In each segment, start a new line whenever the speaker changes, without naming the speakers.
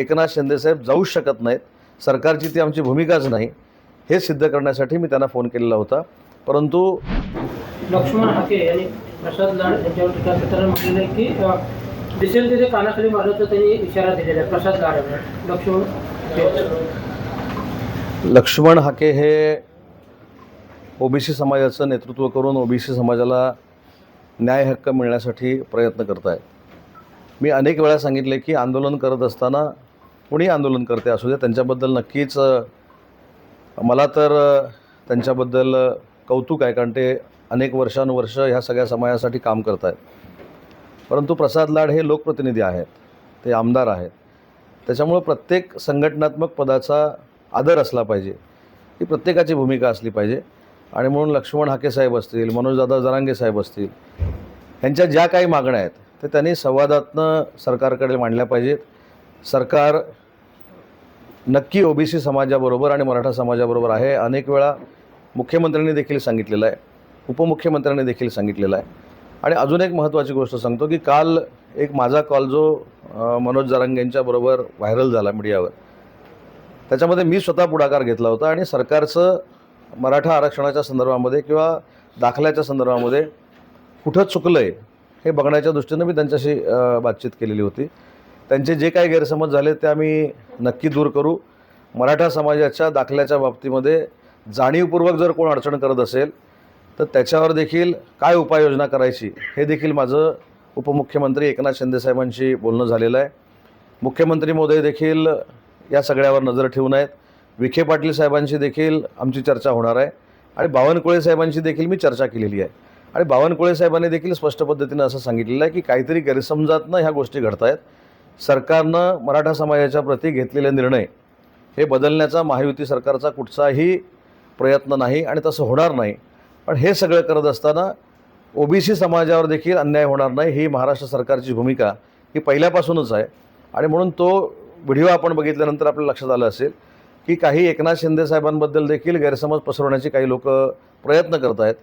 एकनाथ शिंदेसाहेब जाऊच शकत नाहीत, सरकारची ती आमची भूमिकाच नाही, हे सिद्ध करण्यासाठी मी त्यांना फोन केलेला होता. परंतु
लक्ष्मण हाके यांनी प्रसाद लाड यांच्यावर टीका करताना म्हटलेलं आहे की दिसेल तिथे कानाखाली मारण्याचा त्यांनी इशारा दिलेला आहे प्रसाद लाड यांना.
लक्ष्मण हाके हे ओबीसी समाजाचं नेतृत्व करून ओबीसी समाजाला न्याय हक्क मिळण्यासाठी प्रयत्न करत आहेत. मी अनेक वेळा सांगितले की आंदोलन करत असताना कोणी आंदोलन करते असू दे, त्यांच्याबद्दल नक्कीच मला तर त्यांच्याबद्दल कौतुक आहे, कारण ते अनेक वर्षानुवर्ष ह्या सगळ्या समाजासाठी काम करत आहेत. परंतु प्रसाद लाड हे लोकप्रतिनिधी आहेत, ते आमदार आहेत. त्याच्यामुळं प्रत्येक संघटनात्मक पदाचा आदर असला पाहिजे, ही प्रत्येकाची भूमिका असली पाहिजे. आणि म्हणून लक्ष्मण हाके साहेब असतील, मनोजदादा जरांगे साहेब असतील, ह्यांच्या ज्या काही मागण्या आहेत ते त्यांनी संवादातनं सरकारकडे मांडल्या पाहिजेत. सरकार नक्की ओबीसी समाजाबरोबर आणि मराठा समाजाबरोबर आहे. अनेक वेळा मुख्यमंत्र्यांनी देखील सांगितलेलं आहे, उपमुख्यमंत्र्यांनी देखील सांगितलेलं आहे. आणि अजून एक महत्त्वाची गोष्ट सांगतो की काल एक माझा कॉल जो मनोज जरांगेंच्याबरोबर व्हायरल झाला मीडियावर, त्याच्यामध्ये मी स्वतः पुढाकार घेतला होता आणि सरकारचं मराठा आरक्षणाच्या संदर्भामध्ये किंवा दाखल्याच्या संदर्भामध्ये कुठं चुकलं आहे हे बघण्याच्या दृष्टीनं मी त्यांच्याशी बातचीत केलेली होती. त्यांचे जे काही गैरसमज झाले ते आम्ही नक्की दूर करू. मराठा समाजाच्या दाखल्याच्या बाबतीमध्ये जाणीवपूर्वक जर कोण अडचण करत असेल तर त्याच्यावर देखील काय उपाययोजना करायची हे देखील माझं उपमुख्यमंत्री एकनाथ शिंदेसाहेबांशी बोलणं झालेलं आहे. मुख्यमंत्री महोदय देखील या सगळ्यावर नजर ठेवून आहेत. विखे पाटील साहेबांशी देखील आमची चर्चा होणार आहे आणि बावनकुळे साहेबांशी देखील मी चर्चा केलेली आहे. आणि बावनकुळे साहेबांनी देखील स्पष्ट पद्धतीनं असं सांगितलेलं आहे की काहीतरी गैरसमजातनं ह्या गोष्टी घडत आहेत. सरकारनं मराठा समाजाच्या प्रती घेतलेले निर्णय हे बदलण्याचा महायुती सरकारचा कुठचाही प्रयत्न नाही आणि तसं होणार नाही. पण हे सगळं करत असताना ओबीसी समाजावर देखील अन्याय होणार नाही ही महाराष्ट्र सरकारची भूमिका ही पहिल्यापासूनच आहे. आणि म्हणून तो व्हिडिओ आपण बघितल्यानंतर आपल्या लक्षात आलं असेल की काही एकनाथ शिंदे साहेबांबद्दल देखील गैरसमज पसरवण्याची काही लोक प्रयत्न करत आहेत.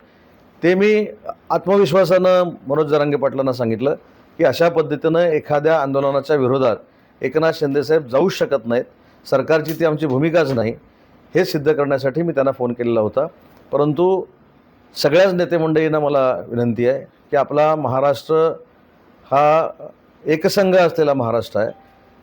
ते मी आत्मविश्वासानं मनोज जरांगे पाटलांना सांगितलं की अशा पद्धतीनं एखाद्या आंदोलनाच्या विरोधात एकनाथ शिंदेसाहेब जाऊच शकत नाहीत, सरकारची ती आमची भूमिकाच नाही, हे सिद्ध करण्यासाठी मी त्यांना फोन केलेला होता. परंतु सगळ्याच नेते मंडळींना मला विनंती आहे की आपला महाराष्ट्र हा एकसंघ असलेला महाराष्ट्र आहे.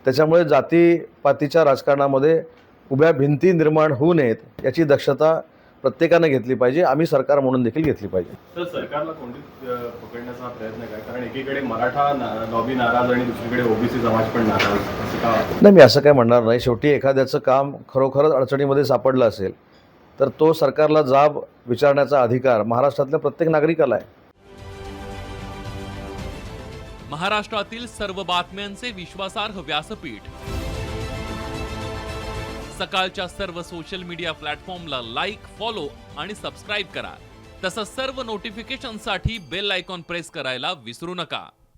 त्याच्यामुळे जातीपातीच्या राजकारणामध्ये उभ्या भिंती निर्माण होऊ नयेत याची दक्षता प्रत्येकाने घेतली पाहिजे. आम्ही सरकार म्हणून देखील घेतली पाहिजे.
तर सरकारला कोंडीत पकडण्याचा प्रयत्न काय, कारण एकीकडे मराठा लॉबी नाराज आणि दुसरीकडे ओबीसी समाज पण नाराज, असं का?
नाही, मी असं काय म्हणणार नाही. शेवटी एखाद्याचं काम खरोखरच अडचणीमध्ये सापडलं असेल तर तो सरकारला जाब विचारण्याचा अधिकार महाराष्ट्रातल्या प्रत्येक नागरिकाला आहे.
महाराष्ट्रातील सर्व बातम्यांचे विश्वासार्ह व्यासपीठ, सकाळच्या सर्व सोशल मीडिया प्लॅटफॉर्मला लाईक, फॉलो आणि सबस्क्राईब करा. तसंच सर्व नोटिफिकेशनसाठी बेल आयकॉन प्रेस करायला विसरू नका.